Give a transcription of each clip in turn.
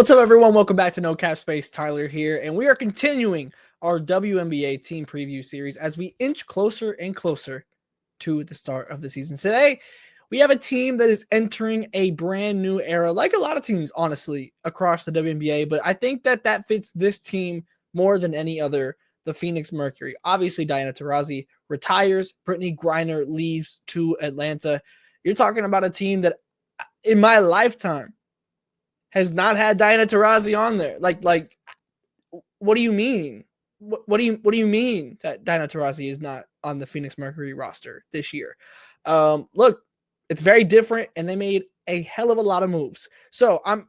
What's up, everyone? Welcome back to No Cap Space. Tyler here, and we are continuing our WNBA team preview series as we inch closer and closer to the start of the season. Today, we have a team that is entering a brand new era, like a lot of teams, honestly, across the WNBA, but I think that fits this team more than any other, the Phoenix Mercury. Obviously, Diana Taurasi retires, Brittany Griner leaves to Atlanta. You're talking about a team that, in my lifetime, has not had Diana Taurasi on there. Like, what do you mean? What do you mean that Diana Taurasi is not on the Phoenix Mercury roster this year? Look, it's very different, and they made a hell of a lot of moves. So I'm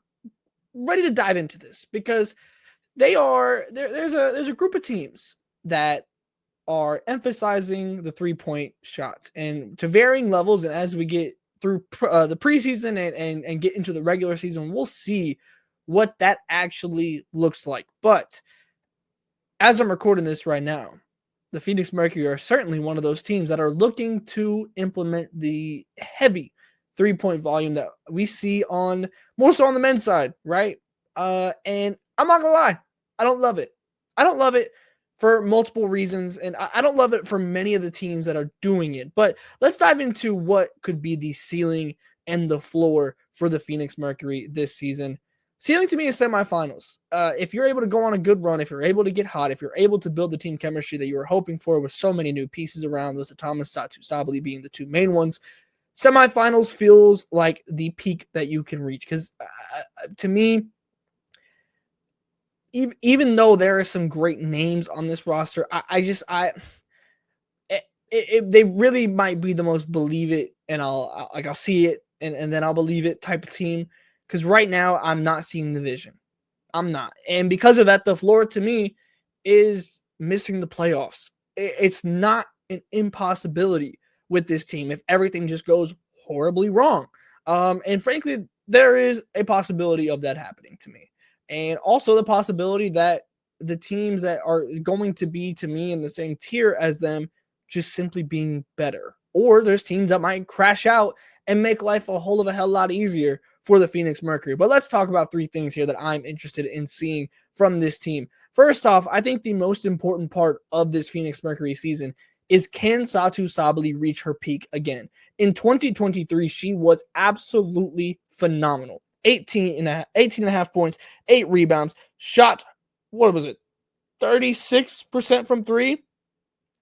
ready to dive into this because there's a group of teams that are emphasizing the 3-point shot, and to varying levels. And as we get through the preseason and get into the regular season, we'll see what that actually looks like. But as I'm recording this right now, the Phoenix Mercury are certainly one of those teams that are looking to implement the heavy 3-point volume that we see on more so on the men's side, right? And I'm not gonna lie, I don't love it. I don't love it for multiple reasons, and I don't love it for many of the teams that are doing it. But let's dive into what could be the ceiling and the floor for the Phoenix Mercury this season. Ceiling to me is semifinals. If you're able to go on a good run, if you're able to get hot, if you're able to build the team chemistry that you were hoping for with so many new pieces around, those Thomas, Satou Sabally being the two main ones, semifinals feels like the peak that you can reach. Because to me, even though there are some great names on this roster, they really might be the most believe it, and I'll see it and then I'll believe it type of team. Because right now I'm not seeing the vision. I'm not, and because of that, the floor to me is missing the playoffs. It's not an impossibility with this team if everything just goes horribly wrong. And frankly, there is a possibility of that happening to me. And also the possibility that the teams that are going to be, to me, in the same tier as them just simply being better. Or there's teams that might crash out and make life a whole of a hell lot easier for the Phoenix Mercury. But let's talk about three things here that I'm interested in seeing from this team. First off, I think the most important part of this Phoenix Mercury season is, can Satou Sabally reach her peak again? In 2023, she was absolutely phenomenal. 18 and a half points, 8 rebounds, shot, what was it, 36% from three?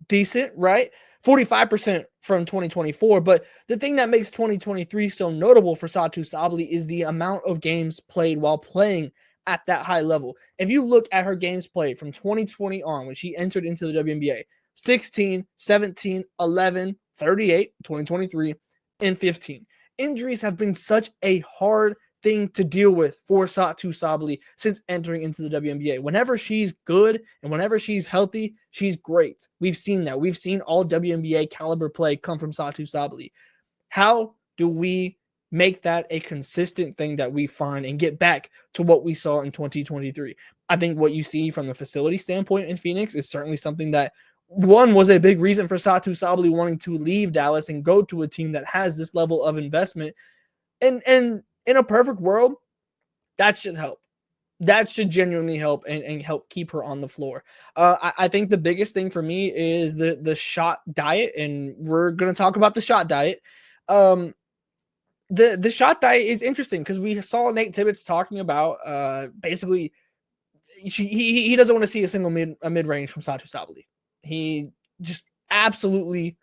Decent, right? 45% from 2024. But the thing that makes 2023 so notable for Satou Sabally is the amount of games played while playing at that high level. If you look at her games played from 2020 on, when she entered into the WNBA, 16, 17, 11, 38, 2023, and 15. Injuries have been such a hard thing to deal with for Satou Sabally since entering into the WNBA. Whenever she's good and whenever she's healthy, she's great. We've seen that. We've seen all WNBA caliber play come from Satou Sabally. How do we make that a consistent thing that we find and get back to what we saw in 2023? I think what you see from the facility standpoint in Phoenix is certainly something that, one, was a big reason for Satou Sabally wanting to leave Dallas and go to a team that has this level of investment. And in a perfect world, that should help. That should genuinely help and help keep her on the floor. I think the biggest thing for me is the shot diet, and we're going to talk about the shot diet. The shot diet is interesting because we saw Nate Tibbetts talking about basically he doesn't want to see a single mid-range from Satou Sabally. He just absolutely,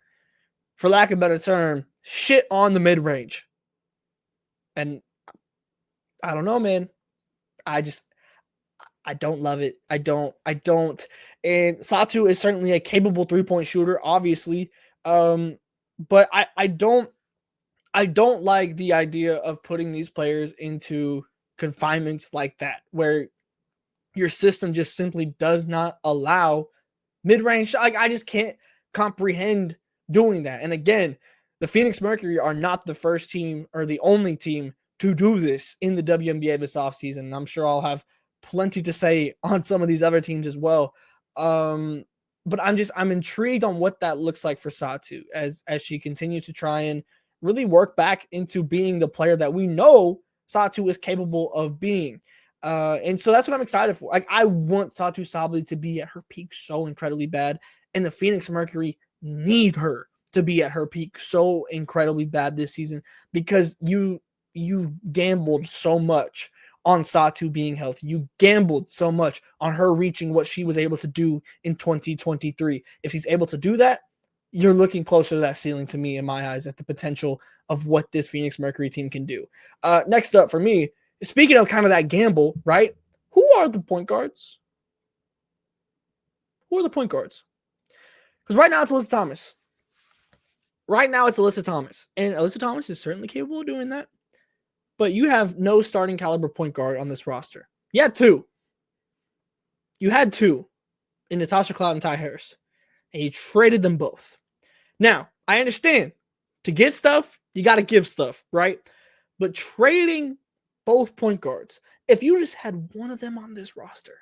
for lack of a better term, shit on the mid-range. And I don't know, man. I don't love it. I don't. And Satou is certainly a capable 3-point shooter, obviously. But I don't like the idea of putting these players into confinements like that, where your system just simply does not allow mid-range. Like, I just can't comprehend doing that. And again, the Phoenix Mercury are not the first team or the only team to do this in the WNBA this offseason. And I'm sure I'll have plenty to say on some of these other teams as well. But I'm intrigued on what that looks like for Satou as she continues to try and really work back into being the player that we know Satou is capable of being. And so that's what I'm excited for. Like, I want Satou Sabally to be at her peak so incredibly bad, and the Phoenix Mercury need her to be at her peak so incredibly bad this season, because you gambled so much on Satou being healthy. You gambled so much on her reaching what she was able to do in 2023. If she's able to do that, you're looking closer to that ceiling, to me, in my eyes, at the potential of what this Phoenix Mercury team can do. Next up for me, speaking of kind of that gamble, right? Who are the point guards? Who are the point guards? Because right now it's Alyssa Thomas. And Alyssa Thomas is certainly capable of doing that. But you have no starting caliber point guard on this roster. You had two. In Natasha Cloud and Ty Harris. And you traded them both. Now, I understand. To get stuff, you got to give stuff, right? But trading both point guards, if you just had one of them on this roster,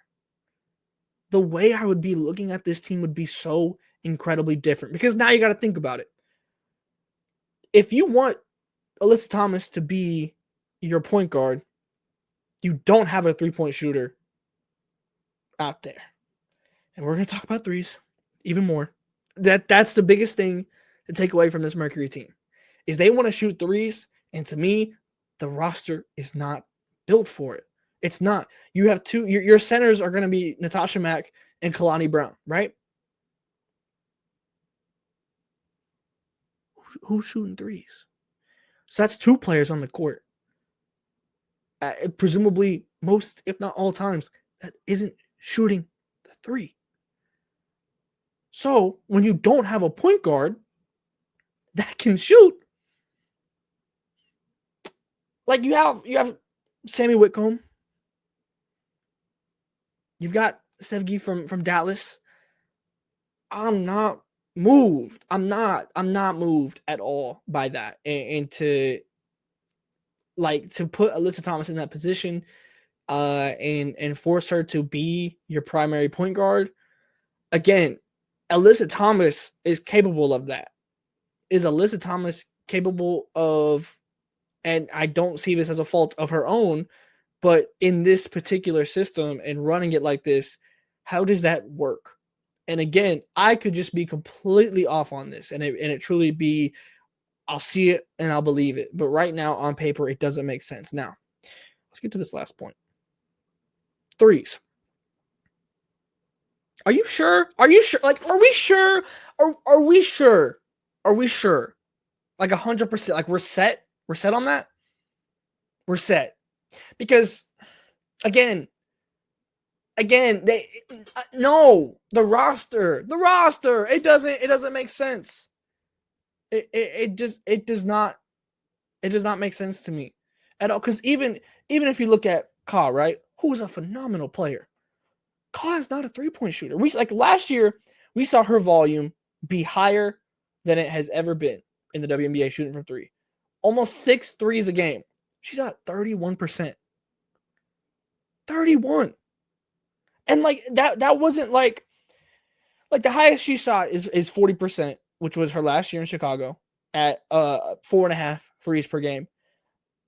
the way I would be looking at this team would be so incredibly different. Because now you got to think about it. If you want Alyssa Thomas to be your point guard, you don't have a three-point shooter out there. And we're going to talk about threes even more. That's the biggest thing to take away from this Mercury team, is they want to shoot threes. And to me, the roster is not built for it. It's not. You have two, your centers are going to be Natasha Mack and Kalani Brown, right? Who's shooting threes? So that's two players on the court. Presumably most, if not all times, that isn't shooting the three. So when you don't have a point guard that can shoot, like you have Sammy Whitcomb, you've got Sevgi from Dallas. I'm not moved. I'm not moved at all by that. And to put Alyssa Thomas in that position, and force her to be your primary point guard. Again, Alyssa Thomas is capable of that. Is Alyssa Thomas capable of, and I don't see this as a fault of her own, but in this particular system and running it like this, how does that work? And again, I could just be completely off on this, and it truly be, I'll see it and I'll believe it. But right now, on paper, it doesn't make sense. Now, let's get to this last point. Threes. Are you sure? Like, are we sure? Are we sure? Like 100%. Like, we're set? We're set on that? We're set. Because, again, the roster. It doesn't make sense. It does not make sense to me at all. Because even if you look at Ka, right, who's a phenomenal player, Ka is not a three-point shooter. Last year, we saw her volume be higher than it has ever been in the WNBA shooting from three. Almost 6 threes a game. She's at 31%. 31. And that wasn't like the highest she shot is 40%, which was her last year in Chicago at 4.5 threes per game.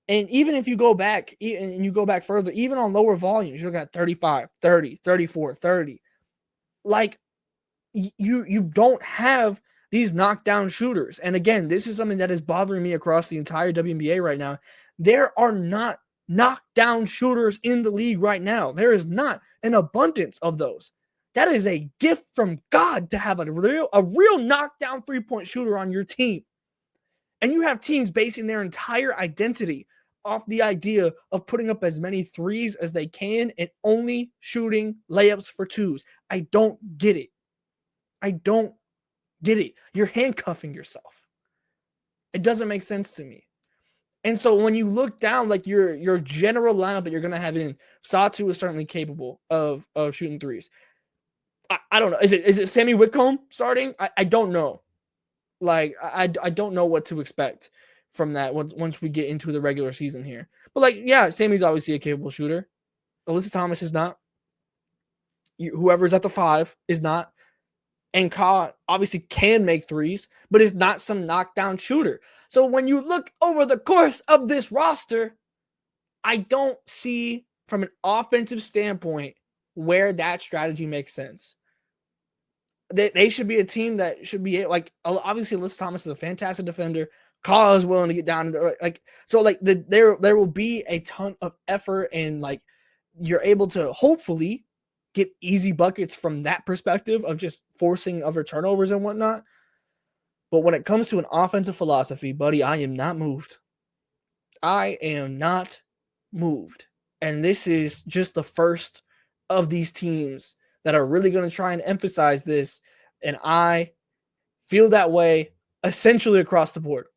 And even if you go back and you go back further, even on lower volumes, you got 35, 30, 34, 30. Like, you don't have these knockdown shooters. And again, this is something that is bothering me across the entire WNBA right now. There are not knockdown shooters in the league right now. There is not an abundance of those. That is a gift from God to have a real knockdown three-point shooter on your team. And you have teams basing their entire identity off the idea of putting up as many threes as they can and only shooting layups for twos. I don't get it. You're handcuffing yourself. It doesn't make sense to me. And so when you look down, like your general lineup that you're going to have in, Satou is certainly capable of shooting threes. I don't know. Is it Sammy Whitcomb starting? I don't know. Like, I don't know what to expect from that once we get into the regular season here. But, Sammy's obviously a capable shooter. Alyssa Thomas is not. Whoever's at the 5 is not. And Ka obviously can make threes, but is not some knockdown shooter. So when you look over the course of this roster, I don't see from an offensive standpoint where that strategy makes sense. They should be a team that should be like, obviously Liz Thomas is a fantastic defender. Kyle is willing to get down like, so like there will be a ton of effort, and like you're able to hopefully get easy buckets from that perspective of just forcing other turnovers and whatnot. But when it comes to an offensive philosophy, buddy, I am not moved. I am not moved. And this is just the first of these teams that are really going to try and emphasize this. And I feel that way essentially across the board.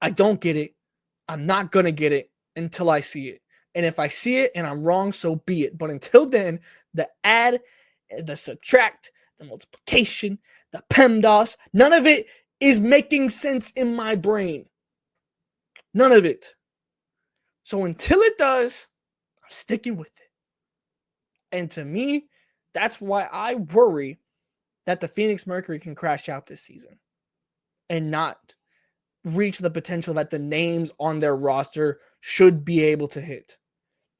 I don't get it. I'm not going to get it until I see it. And if I see it and I'm wrong, so be it. But until then, the add, the subtract, the multiplication, the PEMDAS, none of it is making sense in my brain. None of it. So until it does, I'm sticking with it. And to me, that's why I worry that the Phoenix Mercury can crash out this season and not reach the potential that the names on their roster should be able to hit.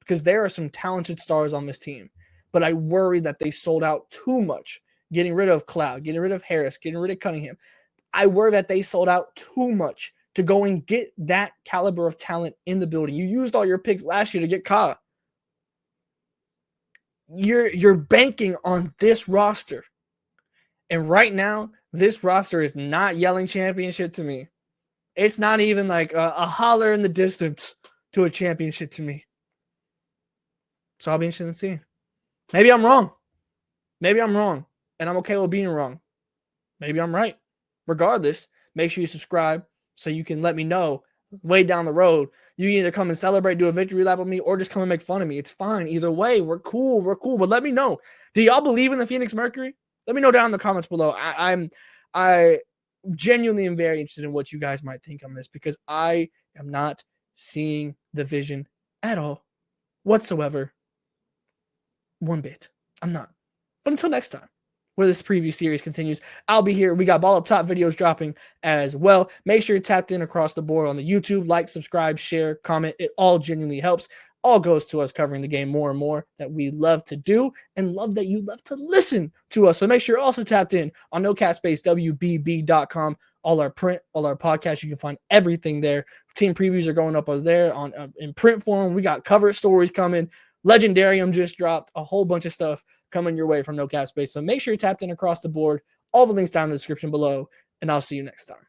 Because there are some talented stars on this team, but I worry that they sold out too much, getting rid of Cloud, getting rid of Harris, getting rid of Cunningham. I worry that they sold out too much to go and get that caliber of talent in the building. You used all your picks last year to get Kyle. You're banking on this roster. And right now, this roster is not yelling championship to me. It's not even like a holler in the distance to a championship to me. So I'll be interested in seeing. Maybe I'm wrong. Maybe I'm wrong. And I'm okay with being wrong. Maybe I'm right. Regardless, make sure you subscribe so you can let me know way down the road. You can either come and celebrate, do a victory lap with me, or just come and make fun of me. It's fine. Either way, we're cool. We're cool. But let me know. Do y'all believe in the Phoenix Mercury? Let me know down in the comments below. I genuinely am very interested in what you guys might think on this, because I am not seeing the vision at all whatsoever. One bit. I'm not. But until next time, where this preview series continues, I'll be here. We got Ball Up Top videos dropping as well. Make sure you're tapped in across the board on the YouTube. Like, subscribe, share, comment. It all genuinely helps. All goes to us covering the game more and more that we love to do, and love that you love to listen to us. So make sure you're also tapped in on NoCatSpaceWBB.com. All our print, all our podcasts, you can find everything there. Team previews are going up there on in print form. We got cover stories coming. Legendarium just dropped, a whole bunch of stuff coming your way from No Cap Space. So make sure you're tapped in across the board. All the links down in the description below, and I'll see you next time.